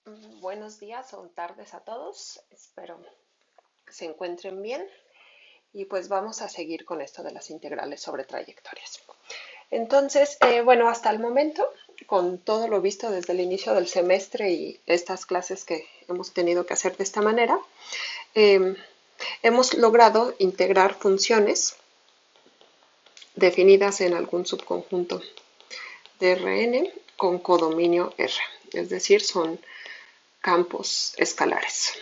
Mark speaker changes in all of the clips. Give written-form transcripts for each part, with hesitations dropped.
Speaker 1: Buenos días o tardes a todos, espero se encuentren bien y pues vamos a seguir con esto de las integrales sobre trayectorias. Entonces, bueno, hasta el momento, con todo lo visto desde el inicio del semestre y estas clases que hemos tenido que hacer de esta manera, eh, hemos logrado integrar funciones definidas en algún subconjunto de Rn con codominio R, es decir, son campos escalares.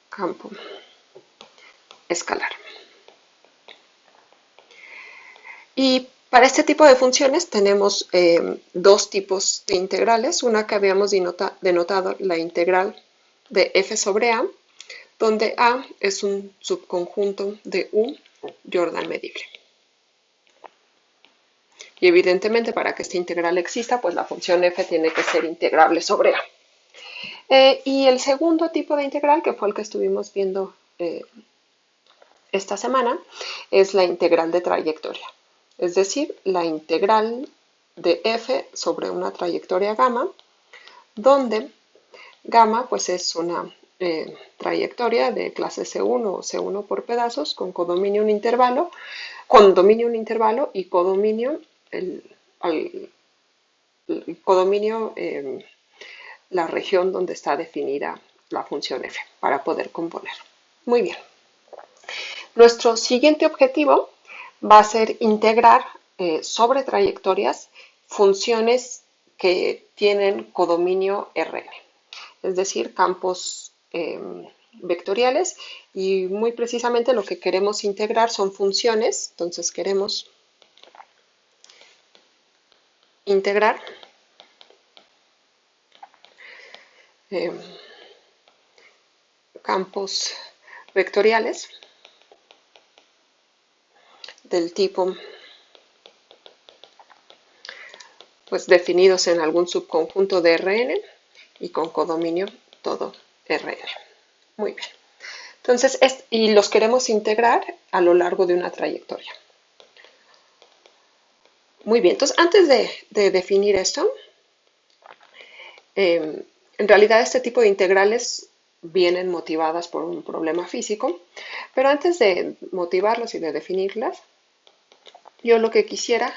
Speaker 1: Campo escalar. Y para este tipo de funciones tenemos dos tipos de integrales. Una que habíamos denotado, la integral de f sobre a, donde a es un subconjunto de u Jordan medible. Y evidentemente para que esta integral exista, pues la función f tiene que ser integrable sobre a. Y el segundo tipo de integral, que fue el que estuvimos viendo esta semana, es la integral de trayectoria. Es decir, la integral de f sobre una trayectoria gamma, donde gamma pues es una trayectoria de clase C1 o C1 por pedazos con codominio un intervalo, con dominio un intervalo y codominio codominio la región donde está definida la función f para poder componer. Muy bien. Nuestro siguiente objetivo va a ser integrar sobre trayectorias funciones que tienen codominio Rn, es decir, campos vectoriales, y muy precisamente lo que queremos integrar son funciones. Entonces queremos integrar eh, campos vectoriales del tipo pues definidos en algún subconjunto de Rn y con codominio todo Rn. Muy bien. Entonces, y los queremos integrar a lo largo de una trayectoria. Muy bien, entonces antes de definir esto, en realidad este tipo de integrales vienen motivadas por un problema físico, pero antes de motivarlos y de definirlas, yo lo que quisiera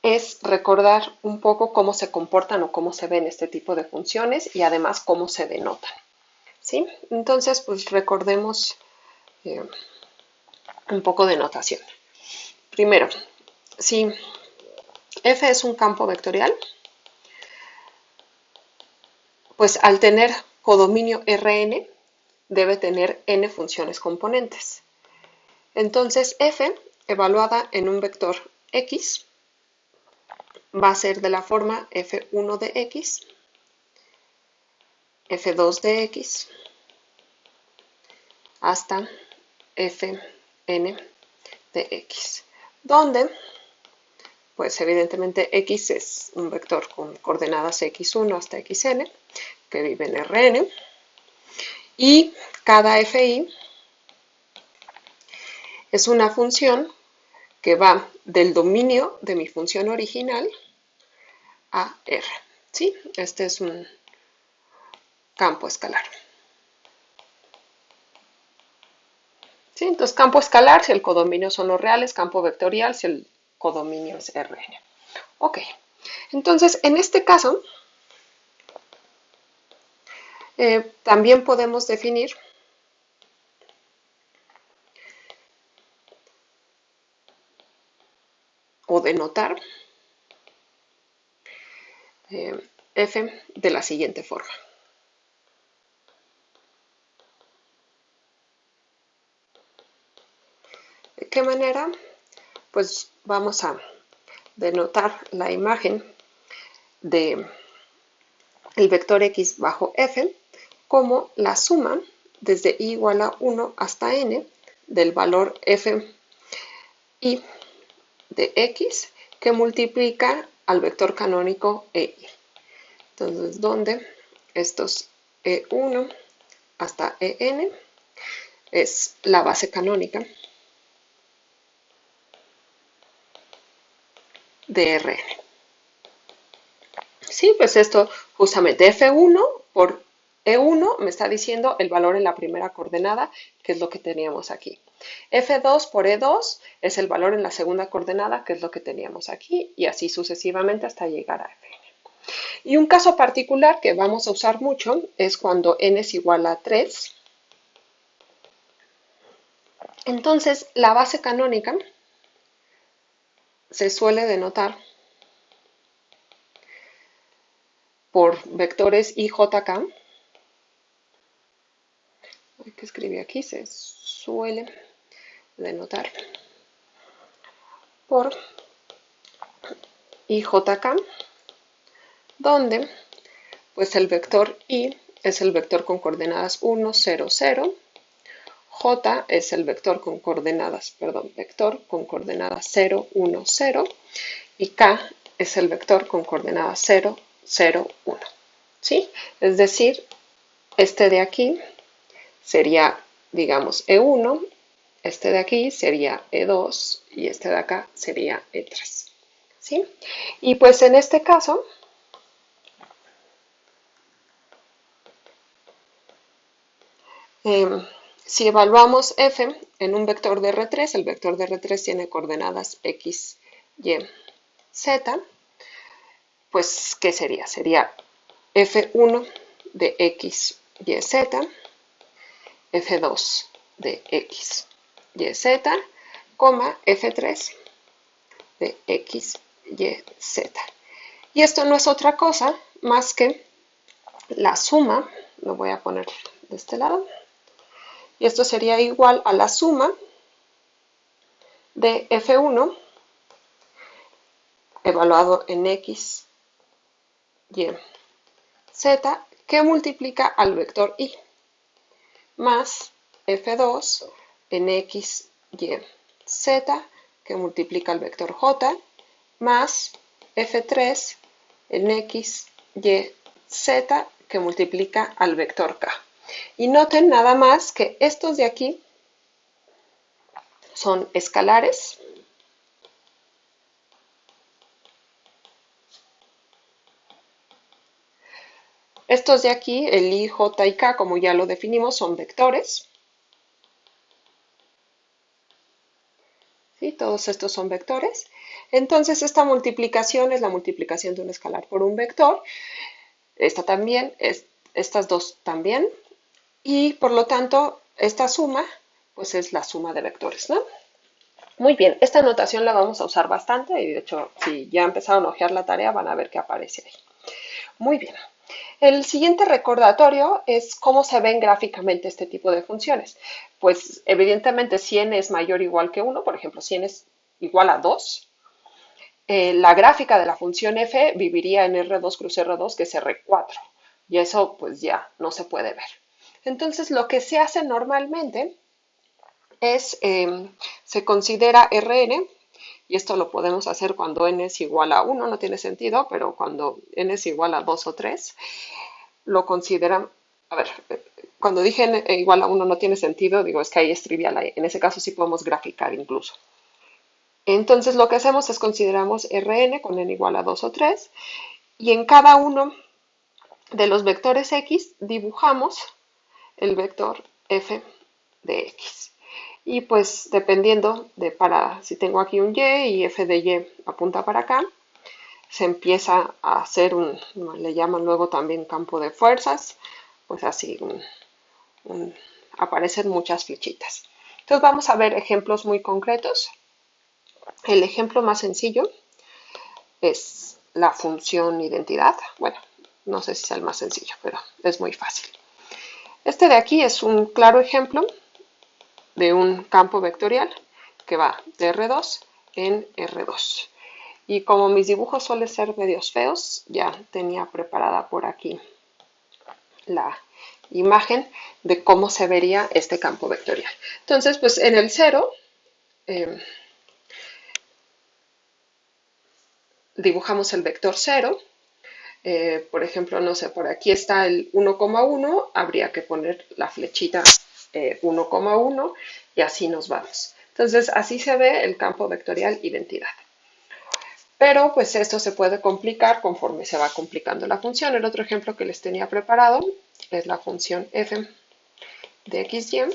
Speaker 1: es recordar un poco cómo se comportan o cómo se ven este tipo de funciones y además cómo se denotan. ¿Sí? Entonces, pues recordemos eh, un poco de notación. Primero, si f es un campo vectorial, pues al tener codominio Rn debe tener n funciones componentes. Entonces f evaluada en un vector x va a ser de la forma f1 de x, f2 de x, hasta fn de x, donde pues evidentemente x es un vector con coordenadas x1 hasta xn que vive en Rn, y cada fi es una función que va del dominio de mi función original a R. ¿Sí? Este es un campo escalar. ¿Sí? Entonces, campo escalar si el codominio son los reales, campo vectorial si el codominio es Rn. Ok, entonces en este caso también podemos definir o denotar f de la siguiente forma. ¿De qué manera? Pues vamos a denotar la imagen de el vector x bajo f como la suma desde i igual a 1 hasta n del valor f i de x que multiplica al vector canónico ei. Entonces, donde estos e1 hasta en es la base canónica de Rn. Sí, pues esto justamente F1 por E1 me está diciendo el valor en la primera coordenada, que es lo que teníamos aquí. F2 por E2 es el valor en la segunda coordenada, que es lo que teníamos aquí, y así sucesivamente hasta llegar a Fn. Y un caso particular que vamos a usar mucho es cuando n es igual a 3. Entonces, la base canónica se suele denotar por vectores IJK. ¿Qué escribí aquí? Se suele denotar por IJK, donde pues el vector I es el vector con coordenadas 1, 0, 0, J es el vector con coordenadas, vector con coordenadas 0, 1, 0, y K es el vector con coordenadas 0, 0, 1. ¿Sí? Es decir, este de aquí sería, digamos, E1, este de aquí sería E2 y este de acá sería E3. ¿Sí? Y pues en este caso, si evaluamos f en un vector de R3, el vector de R3 tiene coordenadas x, y, z, pues, ¿qué sería? Sería f1 de x, y, z, f2 de x, y, z, f3 de x, y, z. Y esto no es otra cosa más que la suma, lo voy a poner de este lado, y esto sería igual a la suma de f1 evaluado en x, y, z, que multiplica al vector i, más f2 en x, y, z, que multiplica al vector j, más f3 en x, y, z, que multiplica al vector k. Y noten nada más que estos de aquí son escalares. Estos de aquí, el i, j y k, como ya lo definimos, son vectores. ¿Sí? Todos estos son vectores. Entonces, esta multiplicación es la multiplicación de un escalar por un vector. Esta también, estas dos también. Y por lo tanto, esta suma, pues es la suma de vectores, ¿no? Muy bien, esta notación la vamos a usar bastante y de hecho, si ya empezaron a ojear la tarea, van a ver que aparece ahí. Muy bien. El siguiente recordatorio es cómo se ven gráficamente este tipo de funciones. Pues evidentemente si n es mayor o igual que 1, por ejemplo, si n es igual a 2, la gráfica de la función f viviría en R2 cruz R2, que es R4, y eso pues ya no se puede ver. Entonces lo que se hace normalmente es, se considera Rn, y esto lo podemos hacer cuando n es igual a 1, no tiene sentido, pero cuando n es igual a 2 o 3, lo consideran, a ver, cuando dije n igual a 1 no tiene sentido, digo, es que ahí es trivial, en ese caso sí podemos graficar incluso. Entonces lo que hacemos es consideramos Rn con n igual a 2 o 3, y en cada uno de los vectores x dibujamos el vector f de x. Y pues dependiendo de si tengo aquí un y y f de y apunta para acá, se empieza a hacer le llaman luego también campo de fuerzas, pues así aparecen muchas flechitas. Entonces vamos a ver ejemplos muy concretos. El ejemplo más sencillo es la función identidad. Bueno, no sé si es el más sencillo, pero es muy fácil. Este de aquí es un claro ejemplo de un campo vectorial que va de R2 en R2. Y como mis dibujos suelen ser medios feos, ya tenía preparada por aquí la imagen de cómo se vería este campo vectorial. Entonces, pues en el 0 dibujamos el vector 0. Por ejemplo, no sé, por aquí está el 1,1, habría que poner la flechita 1,1 y así nos vamos. Entonces, así se ve el campo vectorial identidad. Pero pues esto se puede complicar conforme se va complicando la función. El otro ejemplo que les tenía preparado es la función f de xy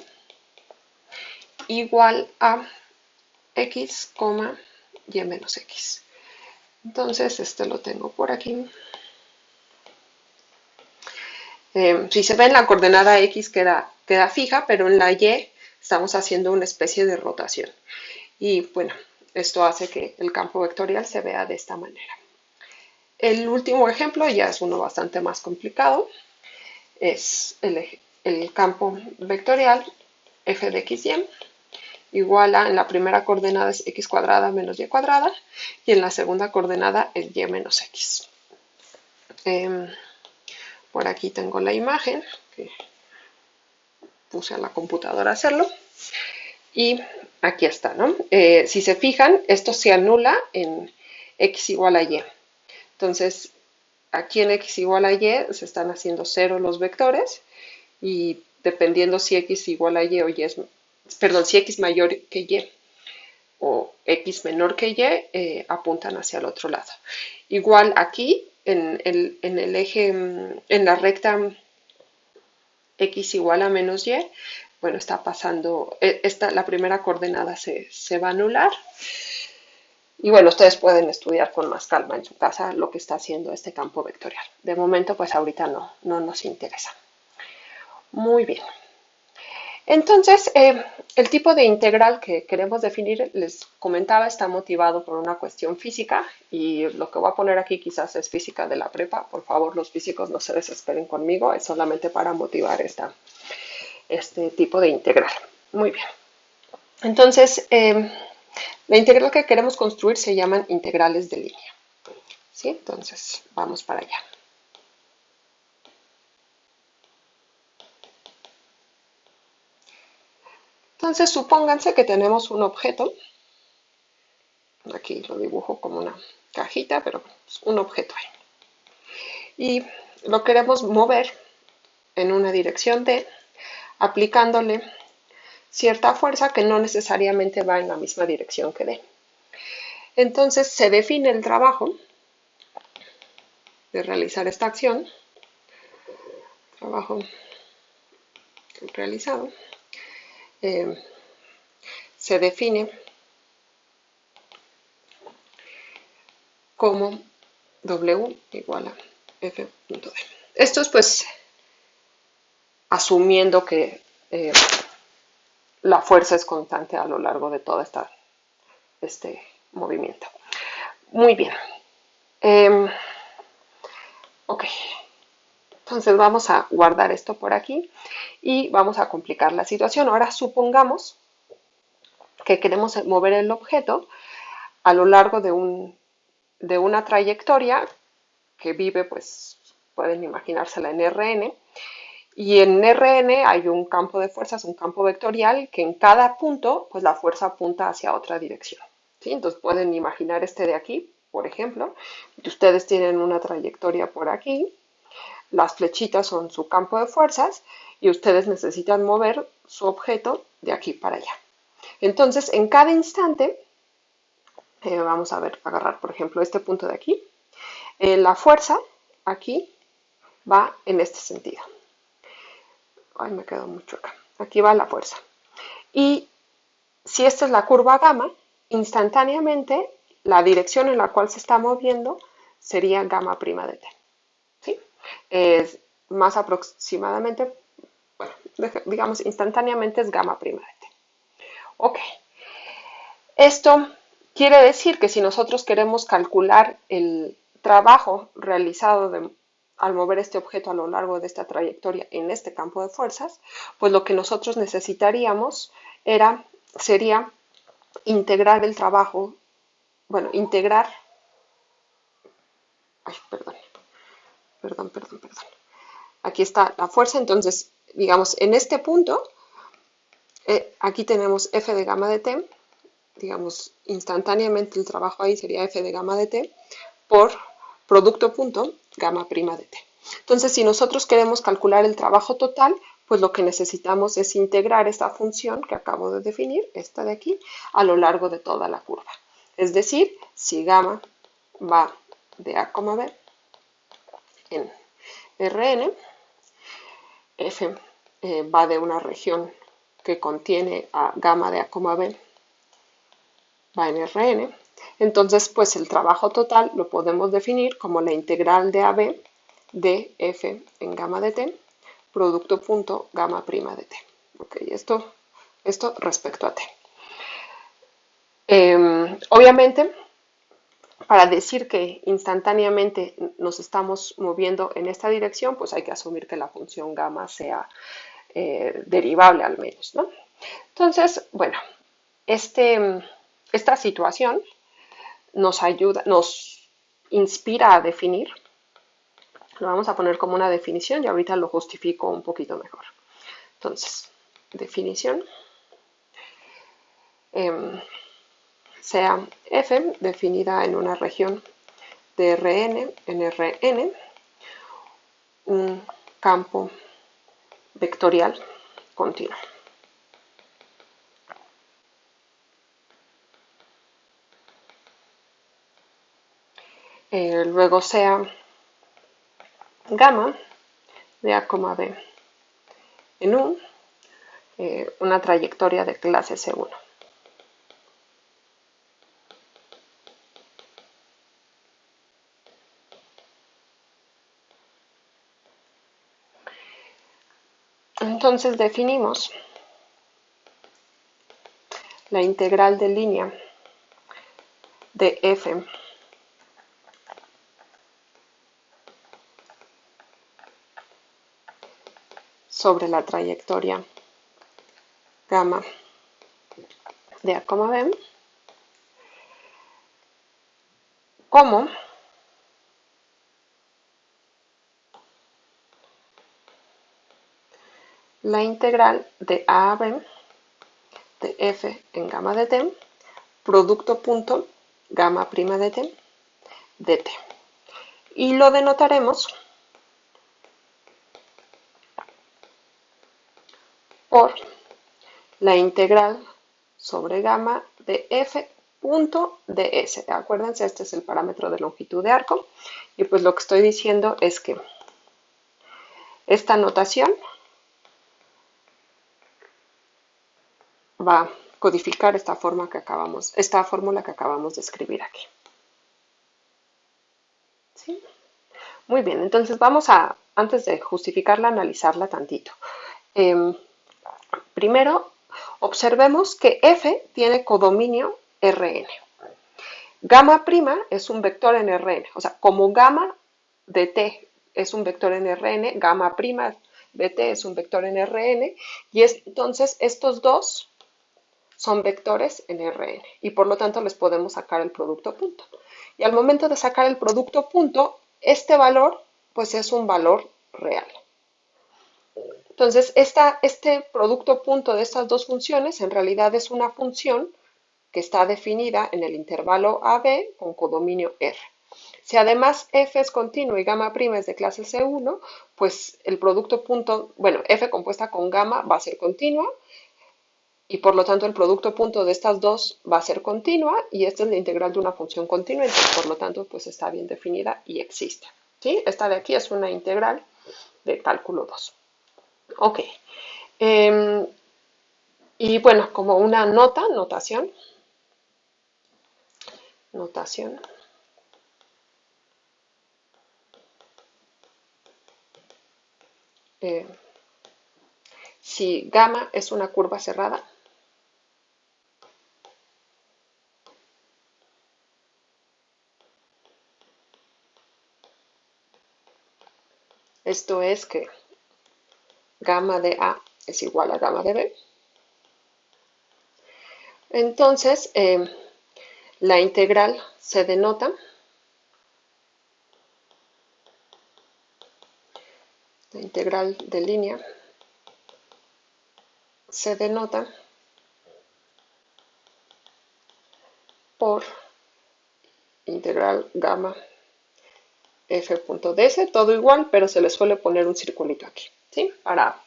Speaker 1: igual a x, y menos x. Entonces, este lo tengo por aquí. Si se ve en la coordenada x queda fija, pero en la y estamos haciendo una especie de rotación. Y bueno, esto hace que el campo vectorial se vea de esta manera. El último ejemplo ya es uno bastante más complicado. Es el campo vectorial f de xy igual a, en la primera coordenada es x cuadrada menos y cuadrada, y en la segunda coordenada es y menos x. Por aquí tengo la imagen, que puse a la computadora a hacerlo, y aquí está, ¿no? Si se fijan, esto se anula en x igual a y. Entonces, aquí en x igual a y se están haciendo 0 los vectores, y dependiendo si x igual a y o y es, perdón, si x mayor que y o x menor que y, apuntan hacia el otro lado. Igual aquí, en el eje, en la recta x igual a menos y, bueno, está pasando, la primera coordenada se va a anular. Y bueno, ustedes pueden estudiar con más calma en su casa lo que está haciendo este campo vectorial. De momento, pues ahorita no nos interesa. Muy bien. Entonces, el tipo de integral que queremos definir, les comentaba, está motivado por una cuestión física, y lo que voy a poner aquí quizás es física de la prepa. Por favor, los físicos no se desesperen conmigo, es solamente para motivar este tipo de integral. Muy bien. Entonces, la integral que queremos construir se llaman integrales de línea. ¿Sí? Entonces, vamos para allá. Entonces, supónganse que tenemos un objeto. Aquí lo dibujo como una cajita, pero es un objeto ahí. Y lo queremos mover en una dirección D, aplicándole cierta fuerza que no necesariamente va en la misma dirección que D. Entonces se define el trabajo de realizar esta acción, trabajo realizado, se define como W igual a F.D. Esto es pues asumiendo que la fuerza es constante a lo largo de todo este movimiento. Muy bien. Ok. Entonces vamos a guardar esto por aquí y vamos a complicar la situación. Ahora supongamos que queremos mover el objeto a lo largo de una trayectoria que vive, pues pueden imaginársela en Rn, y en Rn hay un campo de fuerzas, un campo vectorial, que en cada punto, pues la fuerza apunta hacia otra dirección. ¿Sí? Entonces pueden imaginar este de aquí, por ejemplo, y ustedes tienen una trayectoria por aquí, las flechitas son su campo de fuerzas, y ustedes necesitan mover su objeto de aquí para allá. Entonces, en cada instante, vamos a ver, agarrar, por ejemplo, este punto de aquí, la fuerza aquí va en este sentido. Ay, me quedó mucho acá. Aquí va la fuerza. Y si esta es la curva gamma, instantáneamente la dirección en la cual se está moviendo sería gamma prima de t. ¿Sí? Es más aproximadamente, bueno, digamos instantáneamente es gamma prima de t. Ok. Esto quiere decir que si nosotros queremos calcular el trabajo realizado al mover este objeto a lo largo de esta trayectoria en este campo de fuerzas, pues lo que nosotros necesitaríamos sería integrar el trabajo, bueno, integrar, ay, perdón. Aquí está la fuerza, entonces, digamos, en este punto, aquí tenemos f de gamma de t, digamos, instantáneamente el trabajo ahí sería f de gamma de t por producto punto gamma prima de t. Entonces, si nosotros queremos calcular el trabajo total, pues lo que necesitamos es integrar esta función que acabo de definir, esta de aquí, a lo largo de toda la curva. Es decir, si gamma va de A, B en Rn, F va de una región que contiene a gamma de A, B, va en Rn. Entonces, pues el trabajo total lo podemos definir como la integral de AB de F en gamma de t, producto punto gamma prima de t. Ok, esto respecto a t. Obviamente, para decir que instantáneamente nos estamos moviendo en esta dirección, pues hay que asumir que la función gamma sea derivable al menos, ¿no? Entonces, bueno, esta situación nos ayuda, nos inspira a definir. Lo vamos a poner como una definición y ahorita lo justifico un poquito mejor. Entonces, definición. Sea f definida en una región de Rn en Rn, un campo vectorial continuo. Luego sea gamma de A, B en una trayectoria de clase C1. Entonces definimos la integral de línea de f sobre la trayectoria gamma de A, B como la integral de A a B de f en gamma de t, producto punto gamma prima de t, de t. Y lo denotaremos por la integral sobre gamma de f punto ds. Acuérdense, este es el parámetro de longitud de arco. Y pues lo que estoy diciendo es que esta notación va a codificar esta fórmula que acabamos de escribir aquí. ¿Sí? Muy bien, entonces vamos a, antes de justificarla, analizarla tantito. Primero, observemos que f tiene codominio Rn. Gamma prima es un vector en Rn, o sea, como gamma de t es un vector en Rn, gamma prima de t es un vector en Rn, y entonces estos dos son vectores en Rn, y por lo tanto les podemos sacar el producto punto. Y al momento de sacar el producto punto, este valor, pues es un valor real. Entonces, este producto punto de estas dos funciones en realidad es una función que está definida en el intervalo AB con codominio R. Si además f es continuo y gamma prima es de clase C1, pues el producto punto, bueno, f compuesta con gamma va a ser continua y por lo tanto el producto punto de estas dos va a ser continua y esta es la integral de una función continua, entonces por lo tanto pues está bien definida y existe. ¿Sí? Esta de aquí es una integral de cálculo 2. Ok. Y bueno, como una notación. Si gamma es una curva cerrada, esto es que gamma de A es igual a gamma de B, entonces la integral se denota la integral de línea se denota por integral gamma f.ds, todo igual, pero se le suele poner un circulito aquí, ¿sí? Para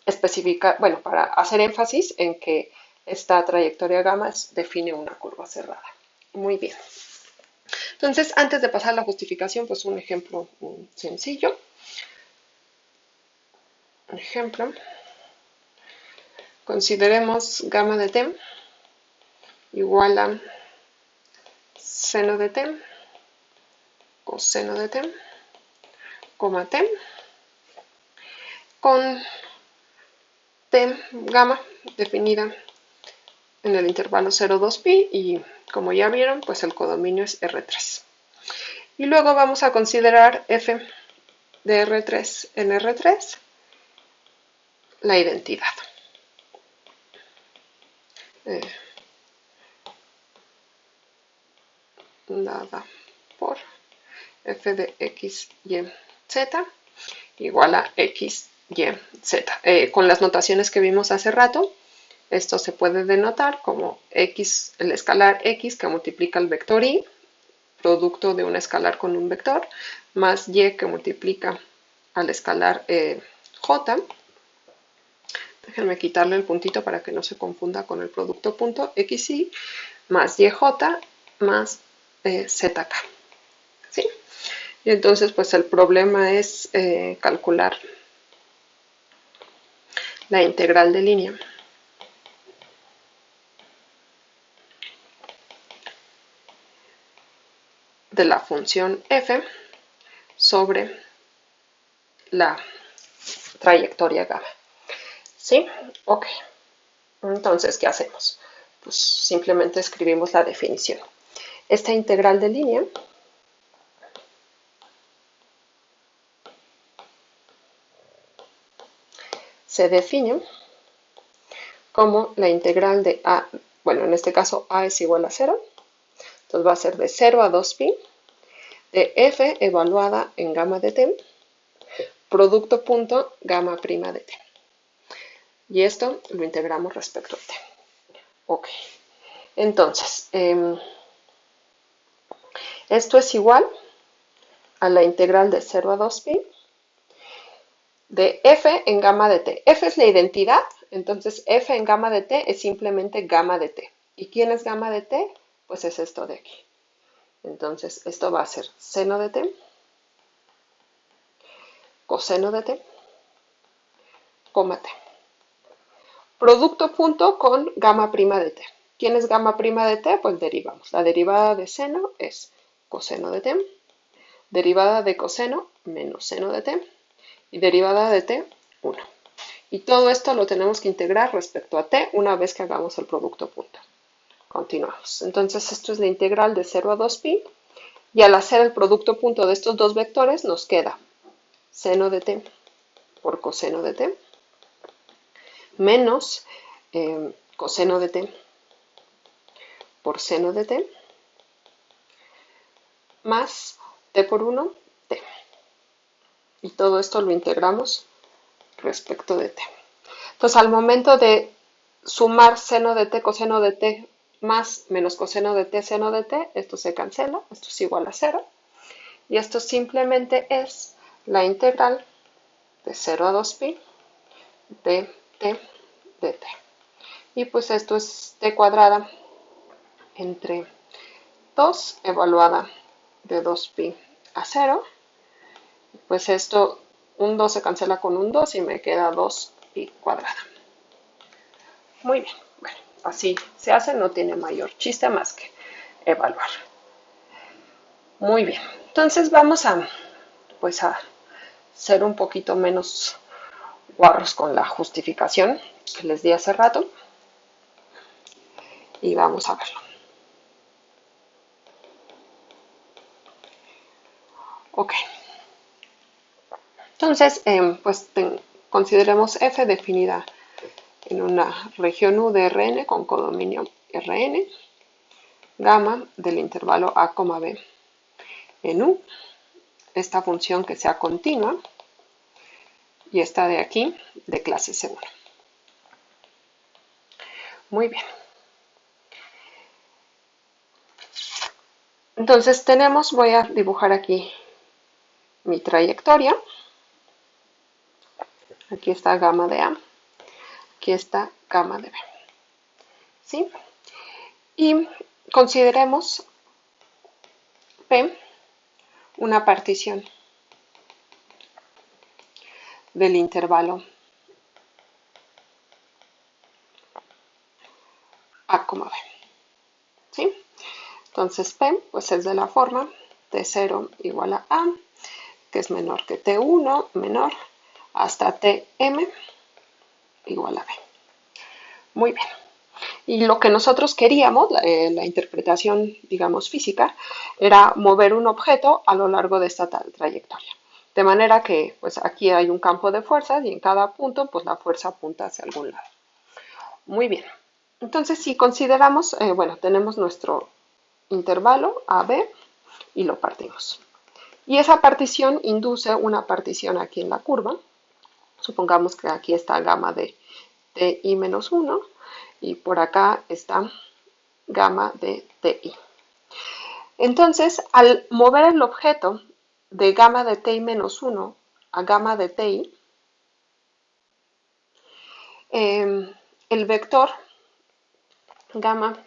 Speaker 1: especificar, bueno, para hacer énfasis en que esta trayectoria gamma define una curva cerrada. Muy bien. Entonces, antes de pasar a la justificación, pues un ejemplo sencillo. Un ejemplo. Consideremos gamma de t igual a seno de t, coseno de t, coma t, con t gamma definida en el intervalo 0,2pi y como ya vieron, pues el codominio es R3. Y luego vamos a considerar f de R3 en R3, la identidad. Dada por f de x, y, z igual a x, y, z. Con las notaciones que vimos hace rato, esto se puede denotar como x, el escalar x que multiplica el vector y, producto de un escalar con un vector, más y que multiplica al escalar j. Déjenme quitarle el puntito para que no se confunda con el producto punto xy, más yj más zk. ¿Sí? Y entonces, pues el problema es calcular la integral de línea de la función f sobre la trayectoria gamma. ¿Sí? Ok. Entonces, ¿qué hacemos? Pues simplemente escribimos la definición. Esta integral de línea se define como la integral de a, bueno, en este caso a es igual a 0, entonces va a ser de 0 a 2pi, de f evaluada en gamma de t, producto punto gamma prima de t. Y esto lo integramos respecto a t. Ok, entonces, esto es igual a la integral de 0 a 2pi de f en gamma de t. F es la identidad, entonces f en gamma de t es simplemente gamma de t. ¿Y quién es gamma de t? Pues es esto de aquí. Entonces, esto va a ser seno de t, coseno de t, coma t. Producto punto con gamma prima de t. ¿Quién es gamma prima de t? Pues derivamos. La derivada de seno es coseno de t, derivada de coseno menos seno de t, y derivada de t, 1. Y todo esto lo tenemos que integrar respecto a t una vez que hagamos el producto punto. Continuamos. Entonces, esto es la integral de 0 a 2pi, y al hacer el producto punto de estos dos vectores nos queda seno de t por coseno de t menos coseno de t por seno de t más t por 1, t. Y todo esto lo integramos respecto de t. Entonces, al momento de sumar seno de t, coseno de t, más menos coseno de t, seno de t, esto se cancela, esto es igual a 0. Y esto simplemente es la integral de 0 a 2pi de t de t. Y pues esto es t cuadrada entre 2 evaluada de 2pi a 0. Pues esto, un 2 se cancela con un 2 y me queda 2pi cuadrada. Muy bien, bueno, así se hace, no tiene mayor chiste más que evaluar. Muy bien, entonces vamos a, pues a ser un poquito menos guarros con la justificación que les di hace rato y vamos a verlo. Ok, entonces pues consideremos f definida en una región U de Rn con codominio Rn, gamma del intervalo a, b en U, esta función que sea continua y esta de aquí de clase segura. Muy bien. Entonces voy a dibujar aquí mi trayectoria. Aquí está gamma de A, aquí está gamma de B. ¿Sí? Y consideremos P una partición del intervalo A, B. ¿Sí? Entonces P pues es de la forma T0 igual a A, que es menor que T1, menor, hasta Tm igual a B. Muy bien. Y lo que nosotros queríamos, la interpretación, digamos, física, era mover un objeto a lo largo de esta trayectoria. De manera que, pues aquí hay un campo de fuerzas y en cada punto, pues la fuerza apunta hacia algún lado. Muy bien. Entonces, si consideramos, bueno, tenemos nuestro intervalo AB y lo partimos. Y esa partición induce una partición aquí en la curva. Supongamos que aquí está gamma de TI menos 1 y por acá está gamma de TI. Entonces, al mover el objeto de gamma de TI menos 1 a gamma de TI, el vector gamma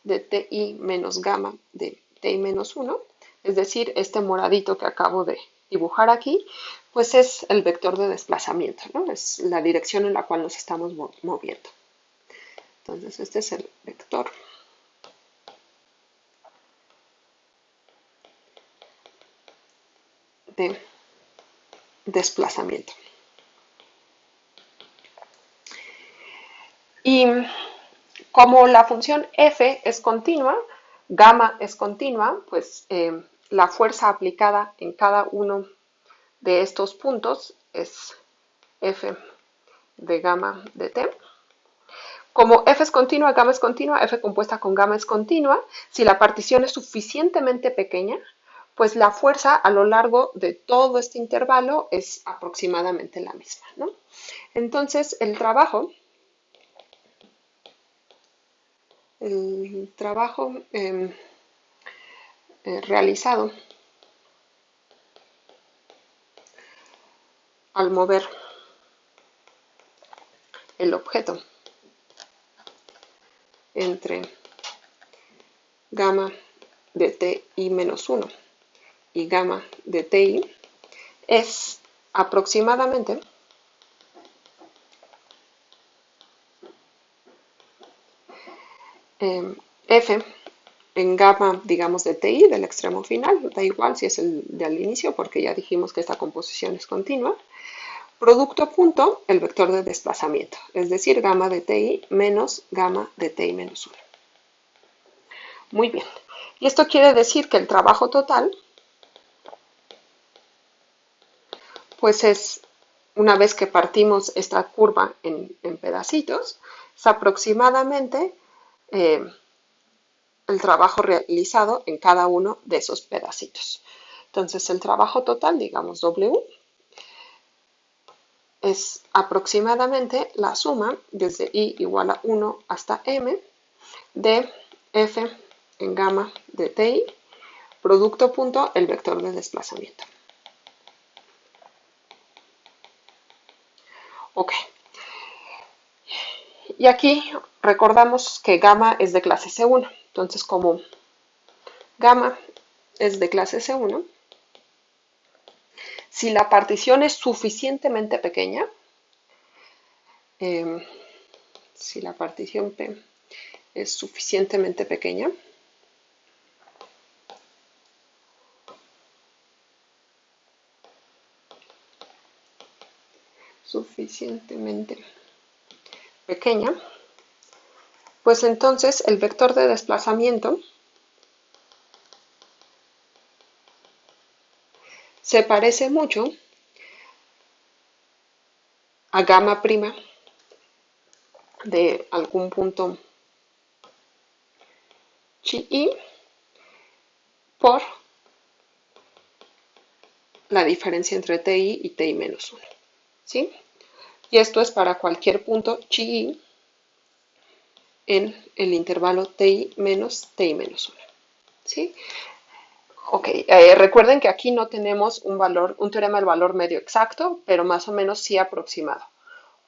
Speaker 1: de TI menos gamma de TI menos 1, es decir, este moradito que acabo de dibujar aquí, pues es el vector de desplazamiento, ¿no? Es la dirección en la cual nos estamos moviendo. Entonces, este es el vector de desplazamiento. Y como la función f es continua, gamma es continua, pues la fuerza aplicada en cada uno de estos puntos es f de gamma de t. Como f es continua, gamma es continua, f compuesta con gamma es continua, si la partición es suficientemente pequeña, pues la fuerza a lo largo de todo este intervalo es aproximadamente la misma, ¿no? Entonces, el trabajo realizado al mover el objeto entre gamma de TI menos 1 y gamma de TI es aproximadamente F en gamma, digamos, de TI del extremo final, da igual si es el de al inicio porque ya dijimos que esta composición es continua, producto punto el vector de desplazamiento, es decir, gamma de TI menos gamma de TI menos 1. Muy bien. Y esto quiere decir que el trabajo total, pues es, una vez que partimos esta curva en pedacitos, es aproximadamente el trabajo realizado en cada uno de esos pedacitos. Entonces, el trabajo total, digamos W, es aproximadamente la suma desde I igual a 1 hasta M de F en gamma de TI, producto punto el vector de desplazamiento. Ok. Y aquí recordamos que gamma es de clase C1. Entonces, como gamma es de clase C1, si la partición es suficientemente pequeña, si la partición P es suficientemente pequeña, pues entonces el vector de desplazamiento se parece mucho a gamma prima de algún punto chi por la diferencia entre TI y TI menos 1. ¿Sí? Y esto es para cualquier punto chi en el intervalo TI menos TI menos 1. ¿Sí? Ok, recuerden que aquí no tenemos un teorema del valor medio exacto, pero más o menos sí aproximado.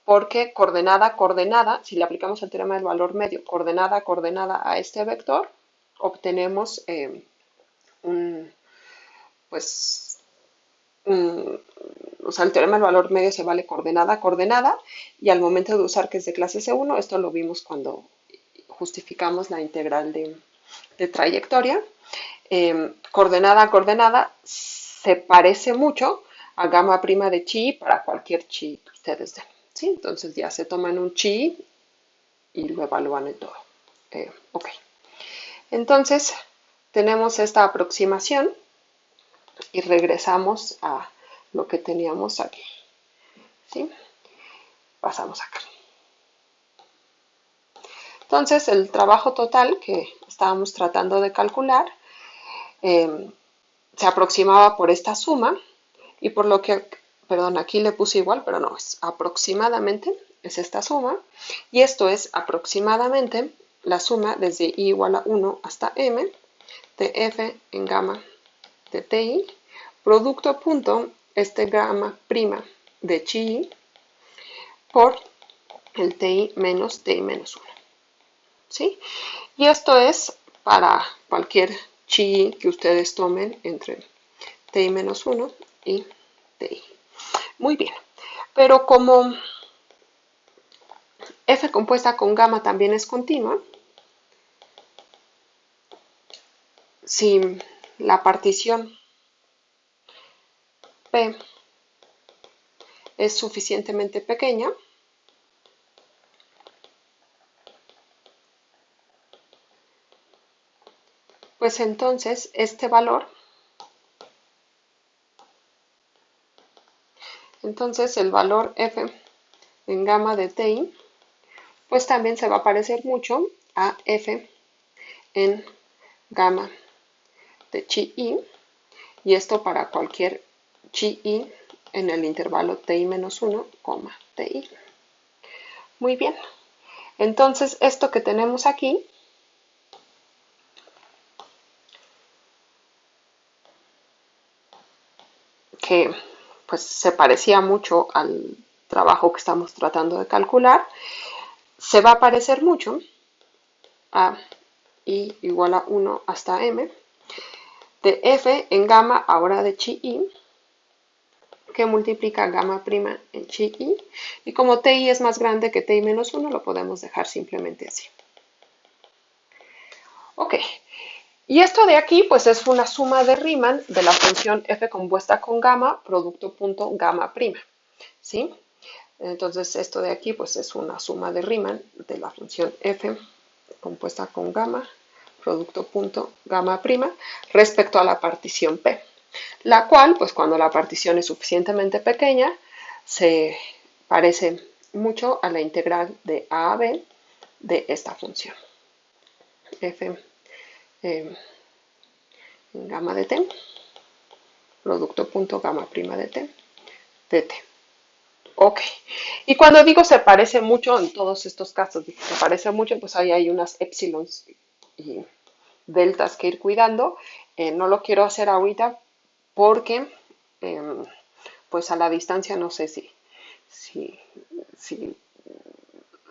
Speaker 1: Porque coordenada, coordenada, si le aplicamos el teorema del valor medio, coordenada, coordenada a este vector, obtenemos pues, o sea, el teorema del valor medio se vale coordenada a coordenada, y al momento de usar que es de clase C1, esto lo vimos cuando justificamos la integral de trayectoria. Coordenada a coordenada se parece mucho a gamma prima de chi para cualquier chi que ustedes den, ¿sí? Entonces ya se toman un chi y lo evalúan en todo. Ok. Entonces tenemos esta aproximación y regresamos a lo que teníamos aquí, ¿sí? Pasamos acá. Entonces el trabajo total que estábamos tratando de calcular se aproximaba por esta suma, y por lo que, perdón, aquí le puse igual, pero no, es aproximadamente, es esta suma, y esto es aproximadamente la suma desde i igual a 1 hasta m de f en gamma de ti, producto punto este gamma prima de chi por el ti menos 1, ¿sí? Y esto es para cualquier chi que ustedes tomen entre ti menos 1 y ti. Muy bien, pero como f compuesta con gamma también es continua, si la partición P es suficientemente pequeña, pues entonces este valor, entonces el valor f en gamma de ti, pues también se va a parecer mucho a f en gamma de chi i, y esto para cualquier chi i en el intervalo ti menos 1, ti. Muy bien, entonces esto que tenemos aquí, que pues se parecía mucho al trabajo que estamos tratando de calcular, se va a parecer mucho a i igual a 1 hasta m de f en gamma ahora de chi i, que multiplica gamma prima en chi i, y como ti es más grande que ti menos 1, lo podemos dejar simplemente así. Ok, y esto de aquí pues es una suma de Riemann de la función f compuesta con gamma, producto punto gamma prima, ¿sí? Entonces esto de aquí pues es una suma de Riemann de la función f compuesta con gamma, producto punto gamma prima, respecto a la partición P, la cual pues cuando la partición es suficientemente pequeña se parece mucho a la integral de a b de esta función f en gamma de t, producto punto gamma prima de t, de t. Ok, y cuando digo se parece mucho, en todos estos casos se parece mucho, pues ahí hay unas épsilons y deltas que ir cuidando. No lo quiero hacer ahorita porque pues a la distancia no sé si, si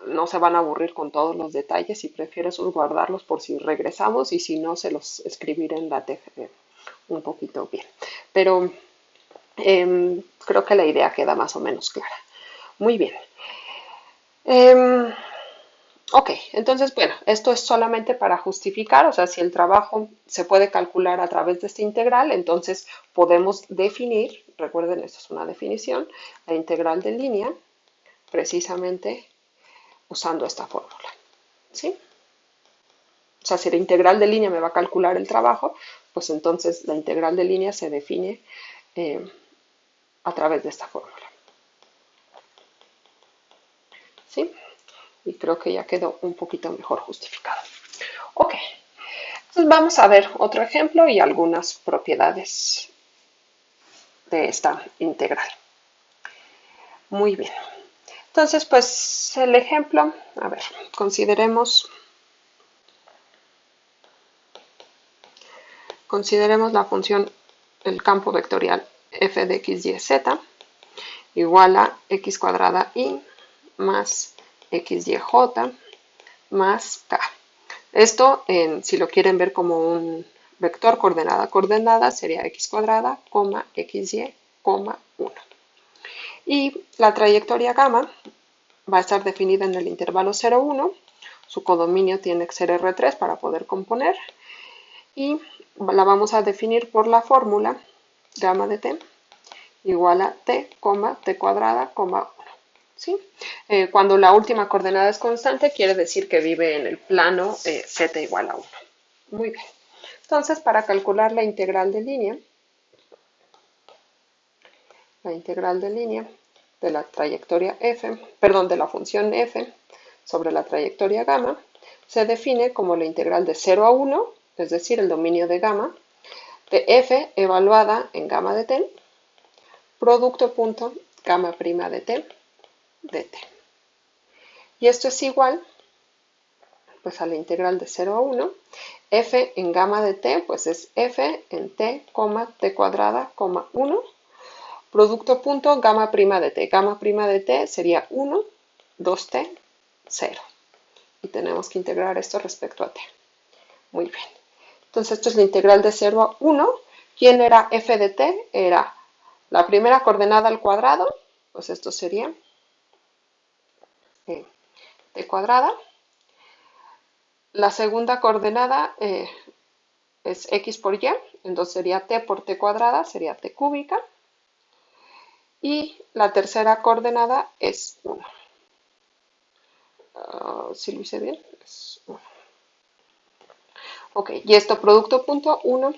Speaker 1: no se van a aburrir con todos los detalles, y prefiero guardarlos por si regresamos, y si no se los escribiré en la un poquito bien. Pero creo que la idea queda más o menos clara. Muy bien. Ok, entonces, bueno, esto es solamente para justificar, o sea, si el trabajo se puede calcular a través de esta integral, entonces podemos definir, recuerden, esto es una definición, la integral de línea, precisamente usando esta fórmula, ¿sí? O sea, si la integral de línea me va a calcular el trabajo, pues entonces la integral de línea se define a través de esta fórmula, ¿sí? Y creo que ya quedó un poquito mejor justificado. Ok, entonces vamos a ver otro ejemplo y algunas propiedades de esta integral. Muy bien. Entonces, pues el ejemplo, a ver, consideremos la función, el campo vectorial f de x, y, z igual a x cuadrada y más x, y, j más k. Esto, si lo quieren ver como un vector coordenada coordenada sería x cuadrada, xy, 1. Y la trayectoria gamma va a estar definida en el intervalo 0, 1. Su codominio tiene que ser R3 para poder componer. Y la vamos a definir por la fórmula gamma de t igual a t, t cuadrada, 1. ¿Sí? Cuando la última coordenada es constante, quiere decir que vive en el plano z igual a 1. Muy bien. Entonces, para calcular la integral de línea de la trayectoria f, perdón, de la función f sobre la trayectoria gamma, se define como la integral de 0 a 1, es decir, el dominio de gamma, de f evaluada en gamma de t, producto punto gamma prima de t, dt. Y esto es igual pues a la integral de 0 a 1, f en gamma de t, pues es f en t, t cuadrada, 1, producto punto gamma prima de t. Gamma prima de t sería 1, 2t, 0. Y tenemos que integrar esto respecto a t. Muy bien. Entonces esto es la integral de 0 a 1. ¿Quién era f de t? Era la primera coordenada al cuadrado, pues esto sería t cuadrada. La segunda coordenada es x por y, entonces sería t por t cuadrada, sería t cúbica. Y la tercera coordenada es 1. ¿Sí lo hice bien? Es 1. Ok, y esto producto punto 1,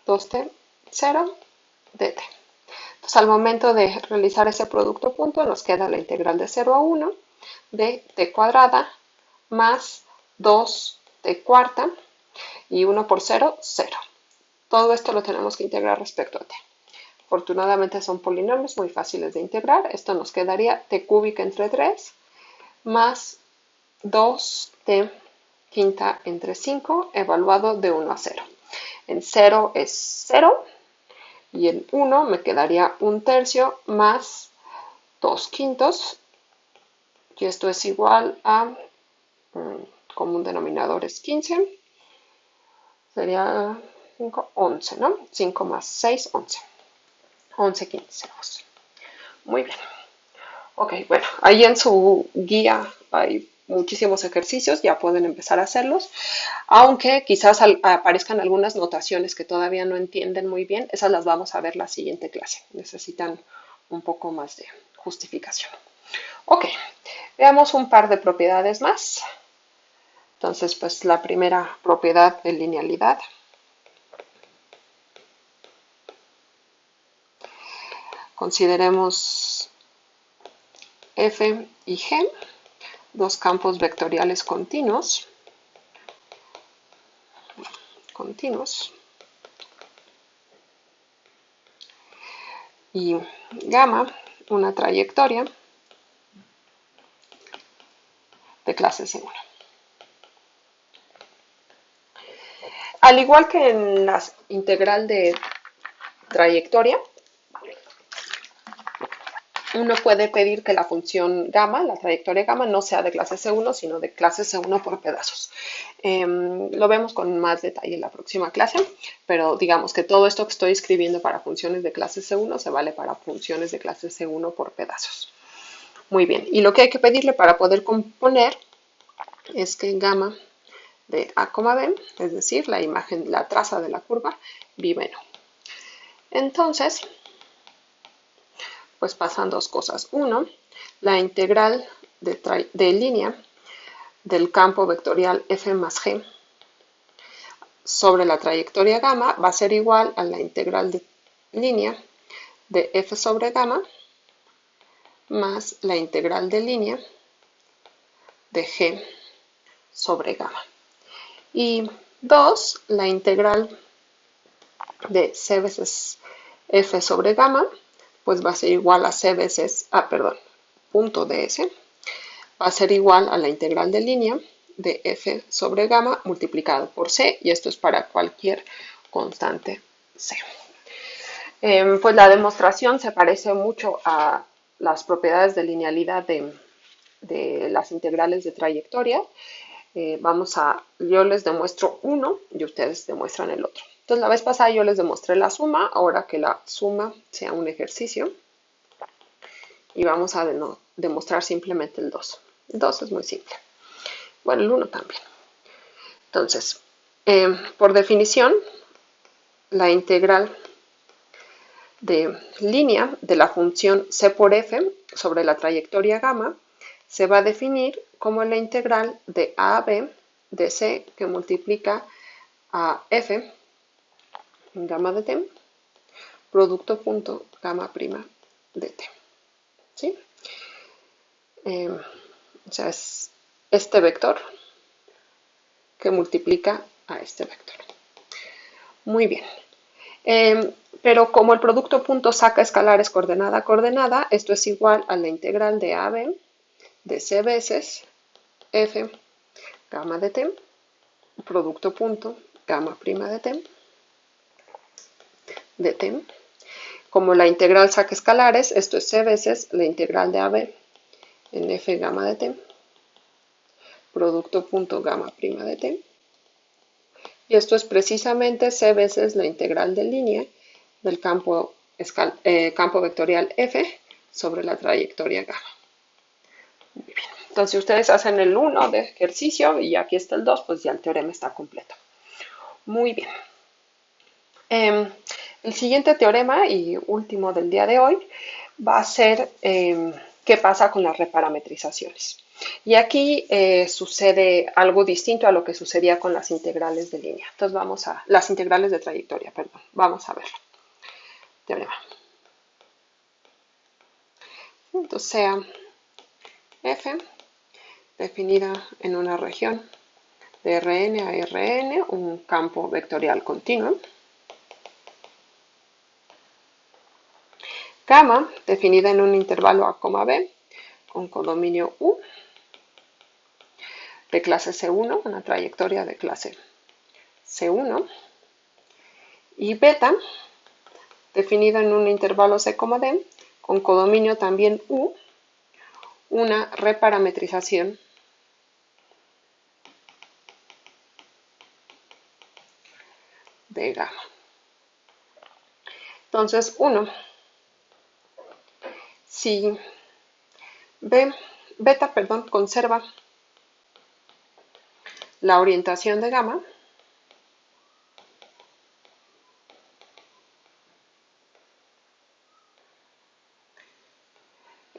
Speaker 1: 2t, 0, dt. Entonces al momento de realizar ese producto punto nos queda la integral de 0 a 1 de t cuadrada más 2t cuarta y 1 por 0, 0. Todo esto lo tenemos que integrar respecto a t. Afortunadamente son polinomios muy fáciles de integrar. Esto nos quedaría t cúbica entre 3 más 2t quinta entre 5 evaluado de 1 a 0. En 0 es 0 y en 1 me quedaría 1/3 más 2 quintos y esto es igual a, común denominador es 15, sería 5, 11, ¿no? 5 más 6, 11. 11 quinceavos. Muy bien. Ok, bueno, ahí en su guía hay muchísimos ejercicios, ya pueden empezar a hacerlos, aunque quizás aparezcan algunas notaciones que todavía no entienden muy bien, esas las vamos a ver la siguiente clase, necesitan un poco más de justificación. Ok, veamos un par de propiedades más. Entonces, pues la primera propiedad de linealidad. Consideremos f y g, dos campos vectoriales continuos, y gamma, una trayectoria de clase C1. Al igual que en la integral de trayectoria, uno puede pedir que la función gamma, la trayectoria gamma, no sea de clase C1, sino de clase C1 por pedazos. Lo vemos con más detalle en la próxima clase, pero digamos que todo esto que estoy escribiendo para funciones de clase C1 se vale para funciones de clase C1 por pedazos. Muy bien, y lo que hay que pedirle para poder componer es que gamma de A, B, es decir, la imagen, la traza de la curva, viva en O. Entonces, pues pasan dos cosas. Uno, la integral de línea del campo vectorial f más g sobre la trayectoria gamma va a ser igual a la integral de línea de f sobre gamma más la integral de línea de g sobre gamma. Y dos, la integral de c veces f sobre gamma, pues va a ser igual a c veces, punto ds, va a ser igual a la integral de línea de f sobre gamma multiplicado por c, y esto es para cualquier constante c. Pues la demostración se parece mucho a las propiedades de linealidad de las integrales de trayectoria. Yo les demuestro uno y ustedes demuestran el otro. Entonces la vez pasada yo les demostré la suma, ahora que la suma sea un ejercicio y vamos a demostrar simplemente el 2. El 2 es muy simple. Bueno, el 1 también. Entonces, por definición, la integral de línea de la función c por f sobre la trayectoria gamma se va a definir como la integral de a a b de c que multiplica a f gamma de t producto punto gamma prima de t. ¿Sí? O sea, es este vector que multiplica a este vector. Muy bien. Pero como el producto punto saca escalares coordenada a coordenada, esto es igual a la integral de AB de C veces F gamma de t, producto punto gamma prima de t. Como la integral saca escalares, esto es C veces la integral de AB en F gamma de t, producto punto gamma prima de t. Y esto es precisamente C veces la integral de línea del campo vectorial F sobre la trayectoria gamma. Muy bien. Entonces, si ustedes hacen el 1 de ejercicio y aquí está el 2, pues ya el teorema está completo. Muy bien. El siguiente teorema y último del día de hoy va a ser qué pasa con las reparametrizaciones. Y aquí sucede algo distinto a lo que sucedía con las integrales de línea. Entonces las integrales de trayectoria, perdón. Vamos a verlo. Teorema. Entonces sea f definida en una región de Rn a Rn, un campo vectorial continuo. Gamma definida en un intervalo a, b con codominio u de clase C1, una trayectoria de clase C1, y beta definida en un intervalo c, d con codominio también u, una reparametrización de gamma. Entonces, 1, si beta conserva la orientación de gamma,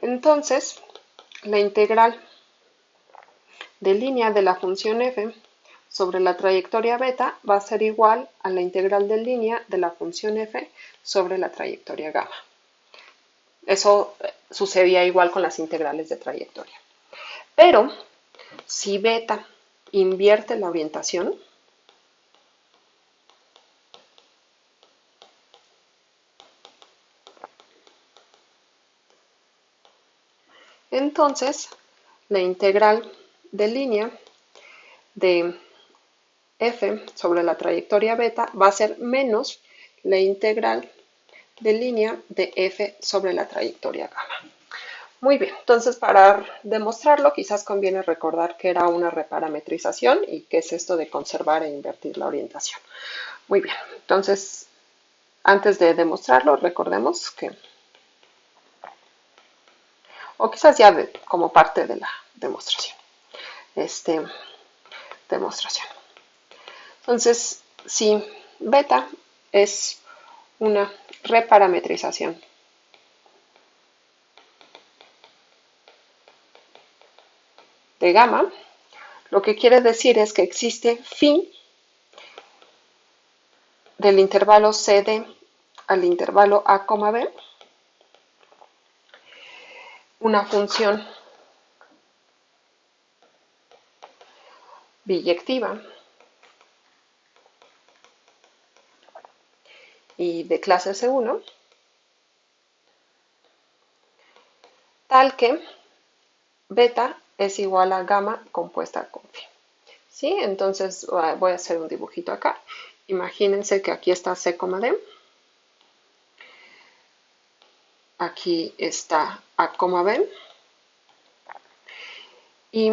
Speaker 1: entonces la integral de línea de la función f sobre la trayectoria beta va a ser igual a la integral de línea de la función f sobre la trayectoria gamma. Eso sucedía igual con las integrales de trayectoria. Pero si beta invierte la orientación, entonces la integral de línea de f sobre la trayectoria beta va a ser menos la integral de línea de f sobre la trayectoria gamma. Muy bien, entonces para demostrarlo quizás conviene recordar que era una reparametrización y qué es esto de conservar e invertir la orientación. Muy bien, entonces antes de demostrarlo recordemos que, o quizás ya como parte de la demostración, Entonces, si beta es una reparametrización de gamma, lo que quiere decir es que existe phi del intervalo CD al intervalo a, b, una función biyectiva y de clase C1, tal que beta es igual a gamma compuesta con phi. ¿Sí? Entonces voy a hacer un dibujito acá. Imagínense que aquí está C, D, aquí está A, B, y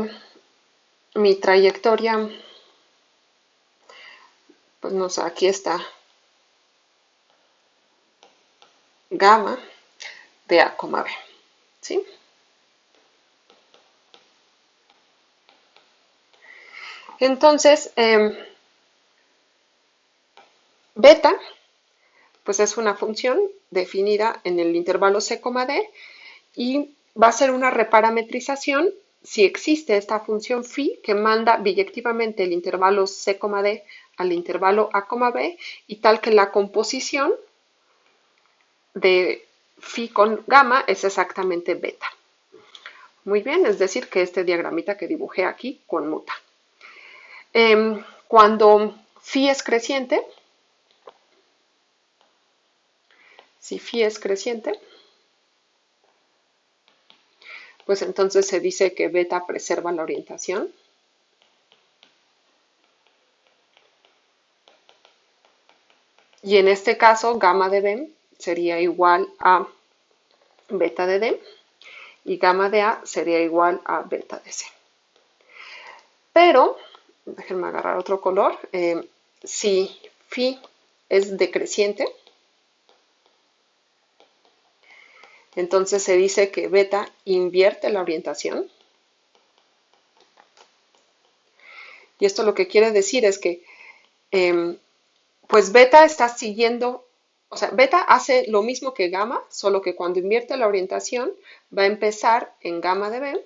Speaker 1: mi trayectoria, pues no sé, aquí está gamma de A, B, ¿sí? Entonces, beta, pues es una función definida en el intervalo C, D, y va a ser una reparametrización si existe esta función phi que manda biyectivamente el intervalo C, D al intervalo A, B, y tal que la composición de phi con gamma es exactamente beta. Muy bien, es decir, que este diagramita que dibujé aquí conmuta. Cuando phi es creciente, si phi es creciente, pues entonces se dice que beta preserva la orientación. Y en este caso, gamma de B sería igual a beta de D y gamma de A sería igual a beta de C. Pero, déjenme agarrar otro color, si phi es decreciente, entonces se dice que beta invierte la orientación. Y esto lo que quiere decir es que pues beta está siguiendo, o sea, beta hace lo mismo que gamma, solo que cuando invierte la orientación va a empezar en gamma de B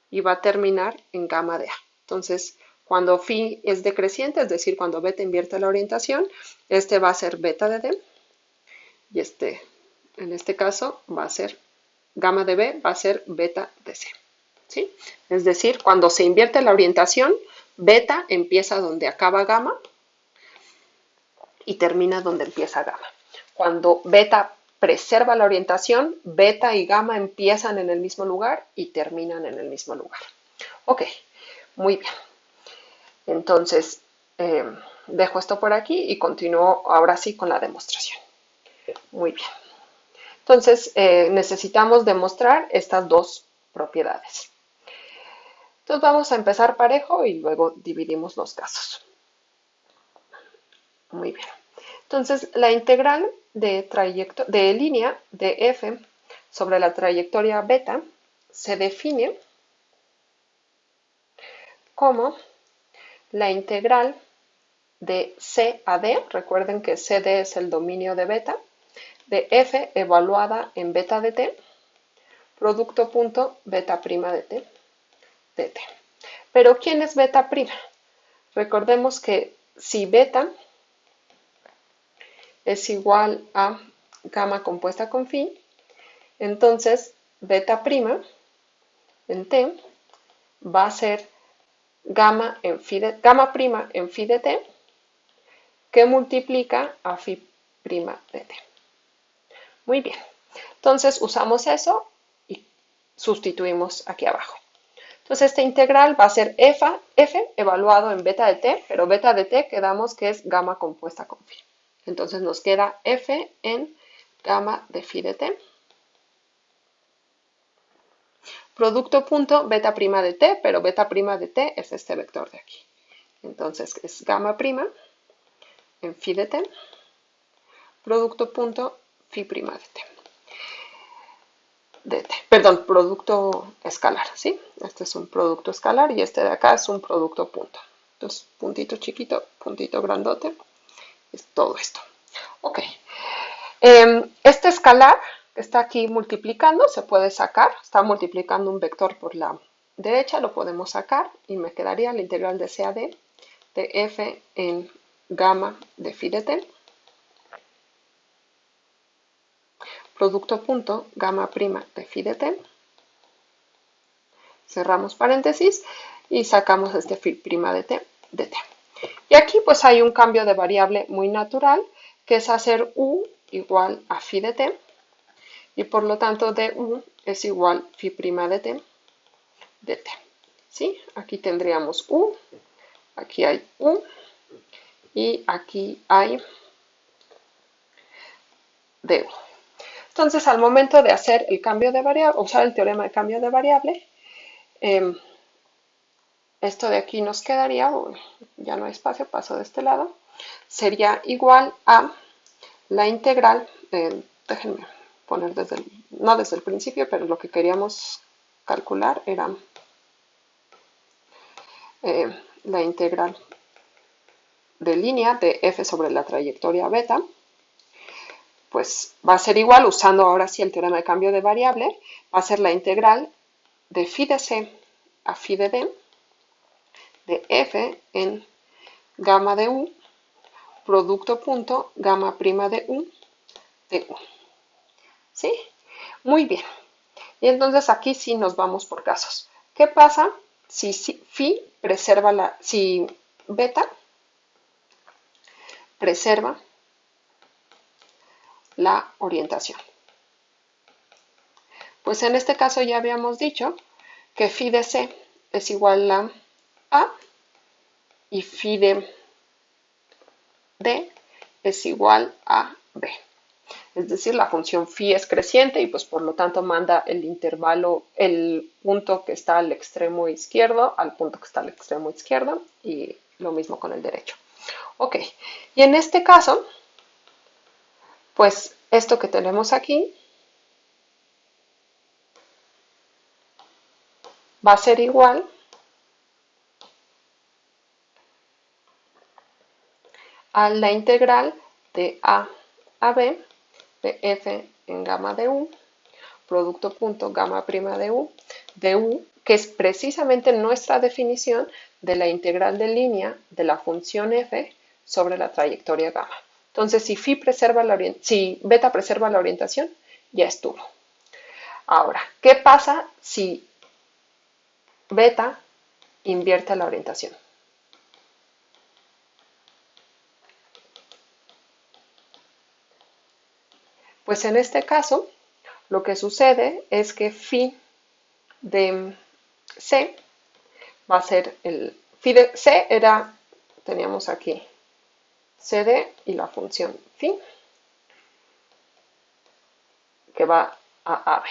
Speaker 1: y va a terminar en gamma de A. Entonces, cuando phi es decreciente, es decir, cuando beta invierte la orientación, este va a ser beta de D y este, en este caso, va a ser gamma de B, va a ser beta de C. ¿Sí? Es decir, cuando se invierte la orientación, beta empieza donde acaba gamma y termina donde empieza gamma. Cuando beta preserva la orientación, beta y gamma empiezan en el mismo lugar y terminan en el mismo lugar. Ok, muy bien. Entonces, dejo esto por aquí y continúo ahora sí con la demostración. Muy bien. Entonces, necesitamos demostrar estas dos propiedades. Entonces, vamos a empezar parejo y luego dividimos los casos. Muy bien. Entonces, la integral de línea de f sobre la trayectoria beta se define como la integral de c a d, recuerden que cd es el dominio de beta, de f evaluada en beta de t, producto punto beta prima de t, de t. Pero ¿quién es beta prima? Recordemos que si beta es igual a gamma compuesta con phi, entonces beta prima en t va a ser gamma prima en phi de t que multiplica a phi prima de t. Muy bien, entonces usamos eso y sustituimos aquí abajo. Entonces esta integral va a ser f evaluado en beta de t, pero beta de t quedamos que es gamma compuesta con phi. Entonces nos queda f en gamma de phi de t. Producto punto beta prima de t, pero beta prima de t es este vector de aquí. Entonces es gamma prima en phi de t, producto punto phi prima de t. Perdón, producto escalar, ¿sí? Este es un producto escalar y este de acá es un producto punto. Entonces, puntito chiquito, puntito grandote, es todo esto. Ok. Este escalar que está aquí multiplicando se puede sacar, está multiplicando un vector por la derecha, lo podemos sacar y me quedaría la integral de C a D de f en gamma de phi de t, producto punto gamma prima de phi de t, cerramos paréntesis y sacamos este phi prima de t, de t. Y aquí pues hay un cambio de variable muy natural que es hacer u igual a phi de t y por lo tanto du es igual phi prima de t de t. ¿Sí? Aquí tendríamos u, aquí hay u y aquí hay du. Entonces, al momento de hacer el cambio de variable, usar el teorema de cambio de variable, Esto de aquí nos quedaría, ya no hay espacio, paso de este lado, sería igual a la integral, déjenme poner no desde el principio, pero lo que queríamos calcular era la integral de línea de f sobre la trayectoria beta, pues va a ser igual, usando ahora sí el teorema de cambio de variable, va a ser la integral de phi de c a phi de d de f en gamma de u, producto punto gamma prima de u, de u. ¿Sí? Muy bien. Y entonces aquí sí nos vamos por casos. ¿Qué pasa si phi preserva si beta preserva la orientación? Pues en este caso ya habíamos dicho que phi de c es igual a y phi de d es igual a b. Es decir, la función phi es creciente y pues por lo tanto manda el intervalo, el punto que está al extremo izquierdo al punto que está al extremo izquierdo, y lo mismo con el derecho. Ok, y en este caso, pues esto que tenemos aquí va a ser igual a la integral de a b de f en gamma de u, producto punto gamma prima de u, que es precisamente nuestra definición de la integral de línea de la función f sobre la trayectoria gamma. Entonces, si beta preserva la orientación, ya estuvo. Ahora, ¿qué pasa si beta invierte la orientación? Pues en este caso, lo que sucede es que phi de c va a ser phi de c teníamos aquí cd y la función phi, que va a AB.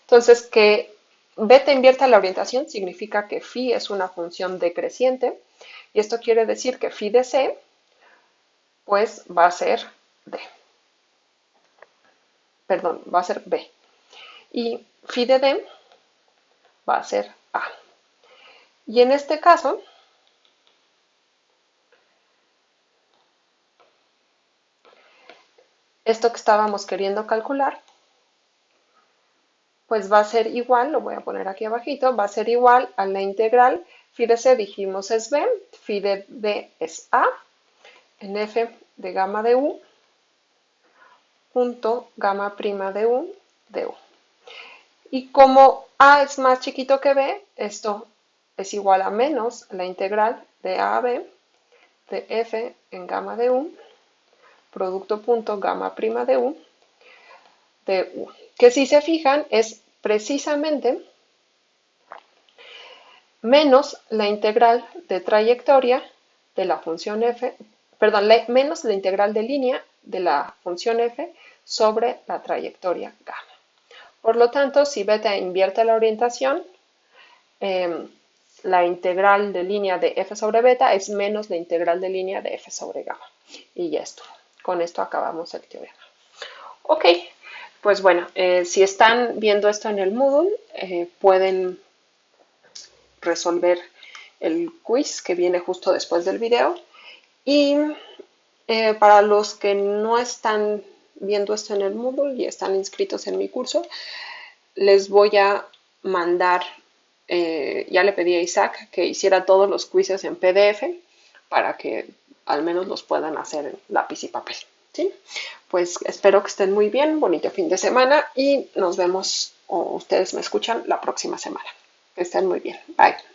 Speaker 1: Entonces, que beta invierta la orientación significa que phi es una función decreciente, y esto quiere decir que phi de c pues va a ser d. Perdón, va a ser b. Y phi de d va a ser a. Y en este caso, esto que estábamos queriendo calcular, pues va a ser igual, lo voy a poner aquí abajito, va a ser igual a la integral, phi de c dijimos es b, phi de d es a, en f de gamma de u, punto gamma prima de u, de u. Y como a es más chiquito que b, esto es igual a menos la integral de a b de f en gamma de u, producto punto gamma prima de u, de u. Que si se fijan es precisamente menos la integral de trayectoria de la función f, perdón, menos la integral de línea de la función f sobre la trayectoria gamma. Por lo tanto, si beta invierte la orientación, la integral de línea de f sobre beta es menos la integral de línea de f sobre gamma. Y ya estuvo. Con esto acabamos el teorema. Ok, pues bueno, si están viendo esto en el Moodle, pueden resolver el quiz que viene justo después del video. Y para los que no están viendo esto en el Moodle y están inscritos en mi curso, les voy a mandar, ya le pedí a Isaac que hiciera todos los quizzes en PDF para que al menos los puedan hacer en lápiz y papel. ¿Sí? Pues espero que estén muy bien, bonito fin de semana y nos vemos, o ustedes me escuchan, la próxima semana. Que estén muy bien. Bye.